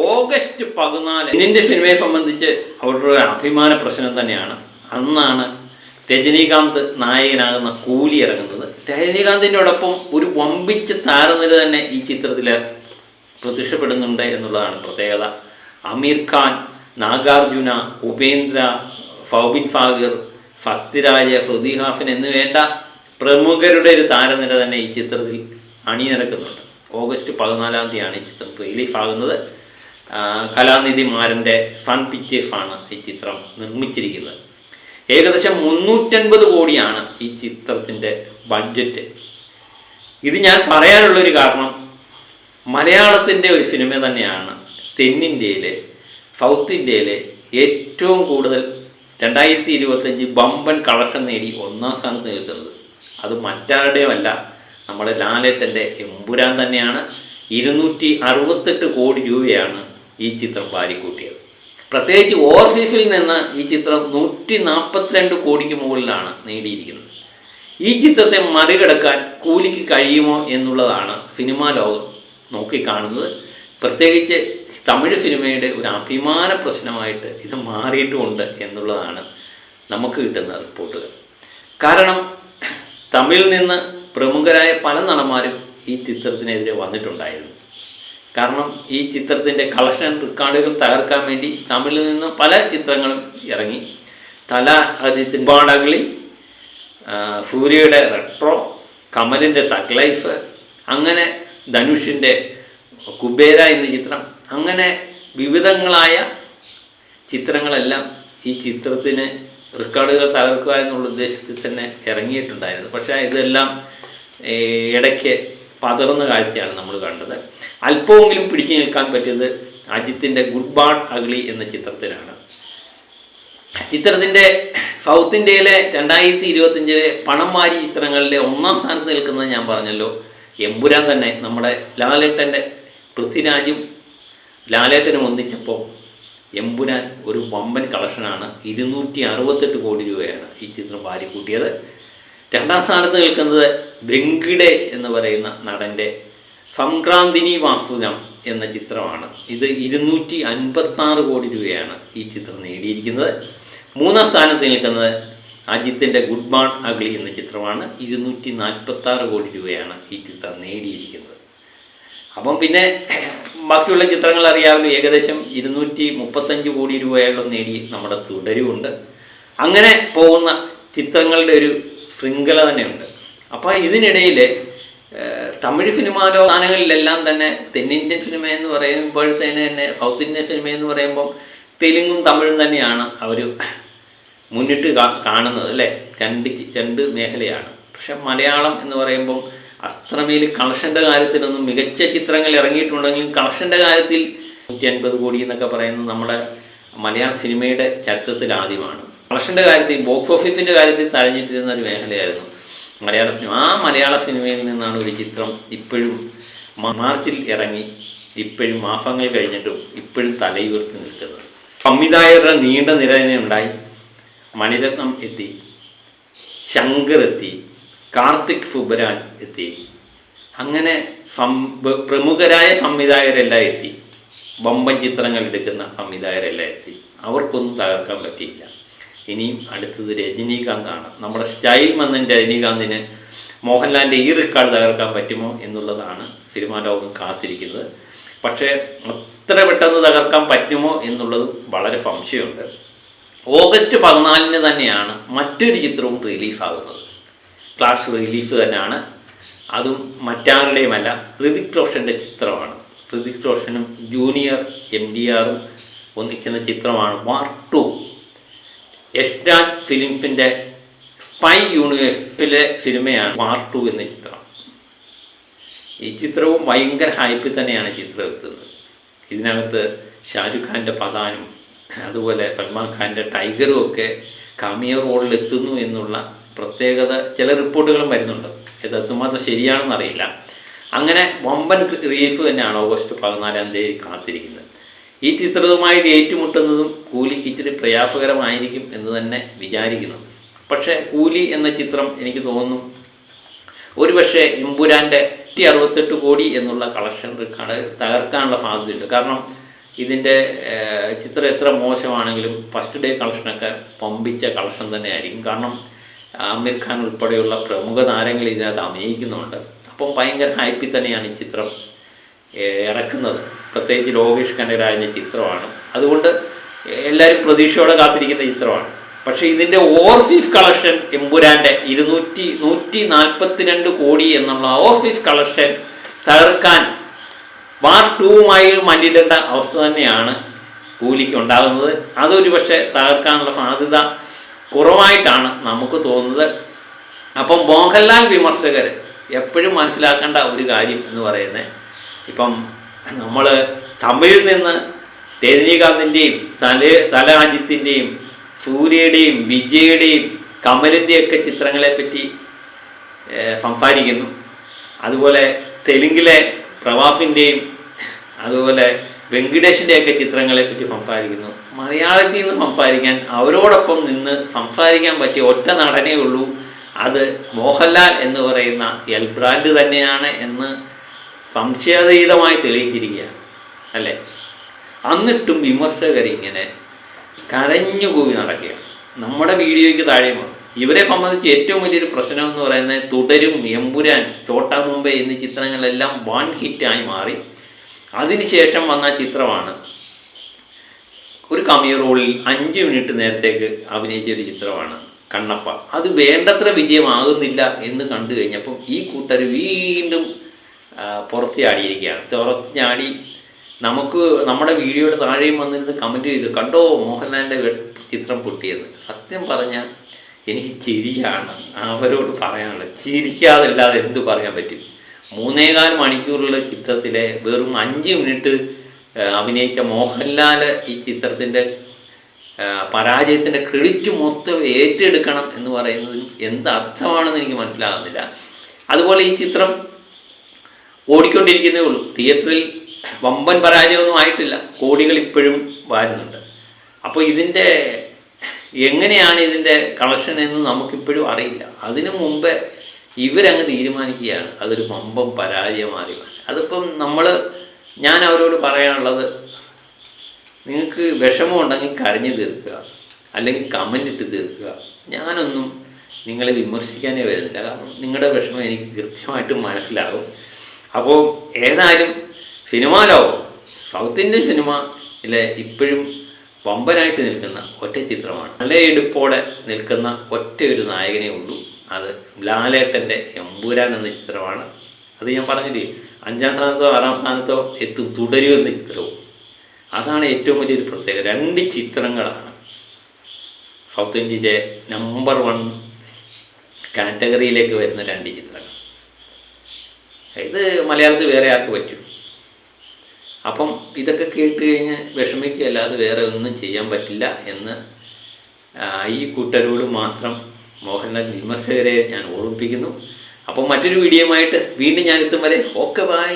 August 14 Indian സിനിമയെ സംബന്ധിച്ച് അവരുടെ ഒരു അഭിമാന പ്രശ്നം തന്നെയാണ്. അന്നാണ് രജനീകാന്ത് നായകനാകുന്ന കൂലി ഇറങ്ങുന്നത്. രജനീകാന്തിനോടൊപ്പം ഒരു വമ്പിച്ച താരനിര തന്നെ ഈ ചിത്രത്തിൽ പ്രത്യക്ഷപ്പെടുന്നുണ്ട് എന്നുള്ളതാണ് പ്രത്യേകത. അമീർ ഖാൻ, നാഗാർജുന, ഉപേന്ദ്ര, ഫൗബിൻ ഫാഗിർ, ഫസ്തിരാജ്, ശ്രുതി ഹാസൻ എന്നുവേണ്ട പ്രമുഖരുടെ ഒരു താരനിര തന്നെ ഈ ചിത്രത്തിൽ അണിനിരക്കുന്നുണ്ട്. ഓഗസ്റ്റ് 14 ഈ ചിത്രം റിലീഫാകുന്നത്. കലാനിധി മാരൻ്റെ ഫൺ പിക്ചേഴ്സാണ് ഈ ചിത്രം നിർമ്മിച്ചിരിക്കുന്നത്. ഏകദേശം 350 കോടിയാണ് ഈ ചിത്രത്തിൻ്റെ ബഡ്ജറ്റ്. ഇത് ഞാൻ പറയാനുള്ളൊരു കാരണം, മലയാളത്തിൻ്റെ ഒരു സിനിമ തന്നെയാണ് തെന്നിന്ത്യയിലെ, സൗത്ത് ഇന്ത്യയിലെ ഏറ്റവും കൂടുതൽ 2025 ബമ്പൻ കളക്ഷൻ നേടി 1ാം സ്ഥാനത്ത് നിൽക്കുന്നത്. അത് മറ്റാരുടെയുമല്ല, നമ്മുടെ ലാലേട്ടൻ്റെ എമ്പുരാൻ തന്നെയാണ്. 268 കോടി രൂപയാണ് ഈ ചിത്രം വാരിക്കൂട്ടിയത്. പ്രത്യേകിച്ച് ഓവർസീസിൽ നിന്ന് ഈ ചിത്രം 142 കോടിക്ക് മുകളിലാണ് നേടിയിരിക്കുന്നത്. ഈ ചിത്രത്തെ മറികടക്കാൻ കൂലിക്ക് കഴിയുമോ എന്നുള്ളതാണ് സിനിമാ ലോകം നോക്കിക്കാണുന്നത്. പ്രത്യേകിച്ച് തമിഴ് സിനിമയുടെ ഒരു അഭിമാന പ്രശ്നമായിട്ട് ഇത് മാറിയിട്ടുമുണ്ട് എന്നുള്ളതാണ് നമുക്ക് കിട്ടുന്ന റിപ്പോർട്ടുകൾ. കാരണം തമിഴിൽ നിന്ന് പ്രമുഖരായ പല നടന്മാരും ഈ ചിത്രത്തിനെതിരെ വന്നിട്ടുണ്ടായിരുന്നു. കാരണം ഈ ചിത്രത്തിൻ്റെ കളക്ഷൻ റെക്കോർഡുകൾ തകർക്കാൻ വേണ്ടി തമിഴിൽ നിന്ന് പല ചിത്രങ്ങളും ഇറങ്ങി. തല ആദിത്യൻ ബാണകളി, സൂര്യയുടെ റെട്രോ, കമലിൻ്റെ തഗ് ലൈഫ്, അങ്ങനെ ധനുഷിൻ്റെ കുബേര എന്ന ചിത്രം, അങ്ങനെ വിവിധങ്ങളായ ചിത്രങ്ങളെല്ലാം ഈ ചിത്രത്തിന് റെക്കോർഡുകൾ തകർക്കുക എന്നുള്ള ഉദ്ദേശത്തിൽ തന്നെ ഇറങ്ങിയിട്ടുണ്ടായിരുന്നു. പക്ഷേ ഇതെല്ലാം ഇടയ്ക്ക് പതറുന്ന കാഴ്ചയാണ് നമ്മൾ കണ്ടത്. അല്പമെങ്കിലും പിടിച്ചു നിൽക്കാൻ പറ്റിയത് അജിത്തിൻ്റെ ഗുഡ് ബാഡ് അഗ്ലി എന്ന ചിത്രത്തിനാണ്. ചിത്രത്തിൻ്റെ സൗത്ത് ഇന്ത്യയിലെ 2025 പണം വാരി ചിത്രങ്ങളിലെ 1ാം സ്ഥാനത്ത് നിൽക്കുന്നത് ഞാൻ പറഞ്ഞല്ലോ, എമ്പുരാൻ തന്നെ. നമ്മുടെ ലാലേട്ടൻ്റെ പൃഥ്വിരാജും ലാലേട്ടനും ഒന്നിച്ചപ്പോൾ എമ്പുരാൻ ഒരു വമ്പൻ കളക്ഷനാണ്. 268 കോടി രൂപയാണ് ഈ ചിത്രം വാരിക്കൂട്ടിയത്. 2ാം സ്ഥാനത്ത് നിൽക്കുന്നത് വെങ്കിടേഷ് എന്ന് പറയുന്ന നടൻ്റെ സംക്രാന്തിനി വാസുദം എന്ന ചിത്രമാണ്. ഇത് 256 കോടി രൂപയാണ് ഈ ചിത്രം നേടിയിരിക്കുന്നത്. 3ാം സ്ഥാനത്ത് നിൽക്കുന്നത് അജിത്തിൻ്റെ ഗുഡ് ബാഡ് അഗ്ലി എന്ന ചിത്രമാണ്. 246 കോടി രൂപയാണ് ഈ ചിത്രം നേടിയിരിക്കുന്നത്. അപ്പം പിന്നെ ബാക്കിയുള്ള ചിത്രങ്ങൾ അറിയാമല്ലോ, ഏകദേശം 235 കോടി രൂപയോളം നേടി നമ്മുടെ തുടരുമുണ്ട്. അങ്ങനെ പോകുന്ന ചിത്രങ്ങളുടെ ഒരു ശൃംഖല തന്നെയുണ്ട്. അപ്പോൾ ഇതിനിടയിൽ തമിഴ് സിനിമാ സ്ഥാനങ്ങളിലെല്ലാം തന്നെ തെന്നിന്ത്യൻ സിനിമ എന്ന് പറയുമ്പോഴത്തേന് തന്നെ സൗത്ത് ഇന്ത്യൻ സിനിമ എന്ന് പറയുമ്പം തെലുങ്കും തമിഴും തന്നെയാണ് അവർ മുന്നിട്ട് കാണുന്നത് അല്ലേ. രണ്ട് മേഖലയാണ്. പക്ഷെ മലയാളം എന്ന് പറയുമ്പം അസ്ത്രമേൽ കളക്ഷൻ്റെ കാര്യത്തിലൊന്നും മികച്ച ചിത്രങ്ങൾ ഇറങ്ങിയിട്ടുണ്ടെങ്കിലും കളക്ഷൻ്റെ കാര്യത്തിൽ 150 കോടി എന്നൊക്കെ പറയുന്നത് നമ്മുടെ മലയാള സിനിമയുടെ ചരിത്രത്തിൽ ആദ്യമാണ്. കളക്ഷൻ്റെ കാര്യത്തിൽ, ബോക്സ് ഓഫീസിൻ്റെ കാര്യത്തിൽ തഴഞ്ഞിട്ടിരുന്ന ഒരു മേഖലയായിരുന്നു മലയാള സിനിമ. ആ മലയാള സിനിമയിൽ നിന്നാണ് ഒരു ചിത്രം ഇപ്പോഴും മാർച്ചിൽ ഇറങ്ങി, ഇപ്പോഴും മാസങ്ങൾ കഴിഞ്ഞിട്ടും ഇപ്പോഴും തലയുയർത്തി നിൽക്കുന്നത്. സംവിധായകരുടെ നീണ്ട നിര തന്നെ ഉണ്ടായി. മണിരത്നം എത്തി, ശങ്കർ എത്തി, കാർത്തിക് സുബരാജ് എത്തി, അങ്ങനെ പ്രമുഖരായ സംവിധായകരെല്ലാം എത്തി. ബമ്പൻ ചിത്രങ്ങൾ എടുക്കുന്ന സംവിധായകരെല്ലാം എത്തി. അവർക്കൊന്നും തകർക്കാൻ പറ്റിയില്ല. ഇനിയും അടുത്തത് രജനീകാന്താണ്. നമ്മുടെ സ്റ്റൈൽ മന്നൻ രജനീകാന്തിന് മോഹൻലാലിൻ്റെ ഈ റെക്കോർഡ് തകർക്കാൻ പറ്റുമോ എന്നുള്ളതാണ് സിനിമാ ലോകം കാത്തിരിക്കുന്നത്. പക്ഷേ അത്ര പെട്ടെന്ന് തകർക്കാൻ പറ്റുമോ എന്നുള്ളത് വളരെ സംശയമുണ്ട്. ഓഗസ്റ്റ് 14 തന്നെയാണ് മറ്റൊരു ചിത്രവും റിലീസാകുന്നത്. ക്ലാഷ് റിലീസ് തന്നെയാണ്. അതും മറ്റാരുടെയുമല്ല, ഹൃതിക് റോഷൻ്റെ ചിത്രമാണ്. ഹൃതിക് റോഷനും ജൂനിയർ MDRഉം ഒന്നിക്കുന്ന ചിത്രമാണ് വാർ 2. യഷ്രാജ് ഫിലിംസിൻ്റെ സ്പൈ യൂണിവേഴ്സിലെ സിനിമയാണ് വാർ 2 എന്ന ചിത്രം. ഈ ചിത്രവും ഭയങ്കര ഹൈപ്പിൽ തന്നെയാണ് ചിത്രം എത്തുന്നത്. ഇതിനകത്ത് ഷാരൂഖ് ഖാൻ്റെ പതാനും അതുപോലെ സൽമാൻ ഖാൻ്റെ ടൈഗറും ഒക്കെ കാമിയോ റോളിൽ എത്തുന്നു എന്നുള്ള പ്രത്യേകത ചില റിപ്പോർട്ടുകളും വരുന്നുണ്ട്. ഇത് എത്തുമാത്രം ശരിയാണെന്നറിയില്ല. അങ്ങനെ വമ്പൻ റിലീഫ് തന്നെയാണ് ഓഗസ്റ്റ് 14 കാത്തിരിക്കുന്നത്. ഈ ചിത്രവുമായിട്ട് ഏറ്റുമുട്ടുന്നതും കൂലിക്ക് ഇച്ചിരി പ്രയാസകരമായിരിക്കും എന്ന് തന്നെ വിചാരിക്കുന്നു. പക്ഷേ കൂലി എന്ന ചിത്രം എനിക്ക് തോന്നുന്നു ഒരുപക്ഷെ എമ്പുരാൻ്റെ 168 കോടി എന്നുള്ള കളക്ഷൻ റെക്കോർഡ് തകർക്കാനുള്ള സാധ്യതയുണ്ട്. കാരണം ഇതിൻ്റെ ചിത്രം എത്ര മോശമാണെങ്കിലും ഫസ്റ്റ് ഡേ കളക്ഷനൊക്കെ പമ്പിച്ച കളക്ഷൻ തന്നെ ആയിരിക്കും. കാരണം ആമിർ ഖാൻ ഉൾപ്പെടെയുള്ള പ്രമുഖ താരങ്ങൾ ഇതിനകത്ത് അഭിനയിക്കുന്നുണ്ട്. അപ്പം ഭയങ്കര ഹൈപ്പിൽ തന്നെയാണ് ഈ ചിത്രം ഇറക്കുന്നത്. പ്രത്യേകിച്ച് ലോകേഷ് കനകരാജിൻ്റെ ചിത്രമാണ്. അതുകൊണ്ട് എല്ലാവരും പ്രതീക്ഷയോടെ കാത്തിരിക്കുന്ന ചിത്രമാണ്. പക്ഷേ ഇതിൻ്റെ ഓവർസീസ് കളക്ഷൻ എമ്പുരാൻ്റെ 142 കോടി എന്നുള്ള ഓവർസീസ് കളക്ഷൻ തകർക്കാൻ പാർട്ട് 2മായി മല്ലിടേണ്ട അവസ്ഥ തന്നെയാണ് കൂലിക്ക് ഉണ്ടാകുന്നത്. അതൊരു പക്ഷേ തകർക്കാനുള്ള സാധ്യത കുറവായിട്ടാണ് നമുക്ക് തോന്നുന്നത്. അപ്പം മോഹൻലാൽ വിമർശകർ എപ്പോഴും മനസ്സിലാക്കേണ്ട ഒരു കാര്യം എന്ന് പറയുന്നത്, ഇപ്പം നമ്മൾ തമിഴിൽ നിന്ന് രജനീകാന്തിൻ്റെയും തല അജിത്തിൻ്റെയും സൂര്യയുടെയും വിജയുടെയും കമലിൻ്റെയൊക്കെ ചിത്രങ്ങളെപ്പറ്റി സംസാരിക്കുന്നു. അതുപോലെ തെലുങ്കിലെ പ്രവാസിൻ്റെയും അതുപോലെ വെങ്കിടേഷിൻ്റെയൊക്കെ ചിത്രങ്ങളെപ്പറ്റി സംസാരിക്കുന്നു. മലയാളത്തിൽ നിന്ന് സംസാരിക്കാൻ, അവരോടൊപ്പം നിന്ന് സംസാരിക്കാൻ പറ്റിയ ഒറ്റ നടനേ ഉള്ളൂ, അത് മോഹൻലാൽ എന്ന് പറയുന്ന എൽ ബ്രാൻഡ് തന്നെയാണ് എന്ന് സംശയാതീതമായി തെളിയിച്ചിരിക്കുകയാണ് അല്ലേ. എന്നിട്ടും വിമർശകരിങ്ങനെ കരഞ്ഞുകൂവി നടക്കുകയാണ്. നമ്മുടെ വീഡിയോയ്ക്ക് താഴെയുമാണ്. ഇവരെ സംബന്ധിച്ച് ഏറ്റവും വലിയൊരു പ്രശ്നം എന്ന് പറയുന്നത് തുടരും, എമ്പുരാൻ, ചോട്ടാ മുംബൈ എന്നീ ചിത്രങ്ങളെല്ലാം വൺ ഹിറ്റായി മാറി. അതിനുശേഷം വന്ന ചിത്രമാണ് ഒരു കമിയോ റോളിൽ 5 മിനിറ്റ് നേരത്തേക്ക് അഭിനയിച്ച ഒരു ചിത്രമാണ് കണ്ണപ്പ. അത് വേണ്ടത്ര വിജയമാകുന്നില്ല എന്ന് കണ്ടു കഴിഞ്ഞപ്പം ഈ കൂട്ടർ വീണ്ടും പുറത്തിയാടിയിരിക്കുകയാണ്. പുറത്തിയാടി നമുക്ക് നമ്മുടെ വീഡിയോയുടെ താഴെയും വന്നിരുന്ന് കമൻറ്റ് ചെയ്തു, കണ്ടോ മോഹൻലാലിൻ്റെ ചിത്രം പൊട്ടിയെന്ന്. സത്യം പറഞ്ഞാൽ എനിക്ക് ചിരിയാണ് അവരോട് പറയാനുള്ളത്. ചിരിക്കാതല്ലാതെ എന്ത് പറയാൻ പറ്റും? 3.25 മണിക്കൂറുള്ള ചിത്രത്തിലെ വെറും 5 മിനിറ്റ് അഭിനയിച്ച മോഹൻലാൽ ഈ ചിത്രത്തിൻ്റെ പരാജയത്തിൻ്റെ ക്രെഡിറ്റ് മൊത്തം ഏറ്റെടുക്കണം എന്ന് പറയുന്നതിന് എന്ത് അർത്ഥമാണെന്ന് എനിക്ക് മനസ്സിലാകുന്നില്ല. അതുപോലെ ഈ ചിത്രം ഓടിക്കൊണ്ടിരിക്കുന്നേ ഉള്ളൂ. തിയേറ്ററിൽ വമ്പൻ പരാജയമൊന്നും ആയിട്ടില്ല, കോടികൾ ഇപ്പോഴും വാരുന്നുണ്ട്. അപ്പോൾ ഇതിൻ്റെ എങ്ങനെയാണ് ഇതിൻ്റെ കളക്ഷൻ എന്ന് നമുക്കിപ്പോഴും അറിയില്ല. അതിനു മുമ്പേ ഇവരങ്ങ് തീരുമാനിക്കുകയാണ് അതൊരു വമ്പൻ പരാജയമായി. അതിപ്പം ഞാൻ അവരോട് പറയാനുള്ളത്, നിങ്ങൾക്ക് വിഷമമുണ്ടെങ്കിൽ കരഞ്ഞു തീർക്കുക, അല്ലെങ്കിൽ കമൻ്റ് ഇട്ട് തീർക്കുക. ഞാനൊന്നും നിങ്ങളെ വിമർശിക്കാനേ വരുന്നില്ല, കാരണം നിങ്ങളുടെ വിഷമം എനിക്ക് കൃത്യമായിട്ട് മനസ്സിലാകും. അപ്പോൾ ഏതായാലും സിനിമാ ലോകം, സൗത്ത് ഇന്ത്യൻ സിനിമയിലെ ഇപ്പോഴും വമ്പനായിട്ട് നിൽക്കുന്ന ഒറ്റ ചിത്രമാണ്. നല്ല എടുപ്പോടെ നിൽക്കുന്ന ഒറ്റ ഒരു നായകനേ ഉള്ളൂ, അത് ലാലേട്ടൻ്റെ എമ്പുരാൻ എന്ന ചിത്രമാണ്. അത് ഞാൻ പറഞ്ഞില്ലേ, 5ാം സ്ഥാനത്തോ 6ാം സ്ഥാനത്തോ എത്തും തുടരും എന്ന ചിത്രവും. അതാണ് ഏറ്റവും വലിയൊരു പ്രത്യേകത. 2 ചിത്രങ്ങളാണ് സൗത്ത് ഇന്ത്യയിലെ നമ്പർ 1 കാറ്റഗറിയിലേക്ക് വരുന്ന 2 ചിത്രങ്ങൾ. ഇത് മലയാളത്തിൽ വേറെ ആർക്ക് പറ്റും? അപ്പം ഇതൊക്കെ കേട്ട് കഴിഞ്ഞ് വിഷമിക്കുകയല്ലാതെ വേറെ ഒന്നും ചെയ്യാൻ പറ്റില്ല എന്ന് ഈ കൂട്ടരോട് മാത്രം മോഹൻലാൽ വിമർശകരെ ഞാൻ ഓർമ്മിപ്പിക്കുന്നു. അപ്പം മറ്റൊരു വീഡിയോയുമായിട്ട് വീണ്ടും ഞാനെത്തും വരെ ഓക്കെ ബൈ.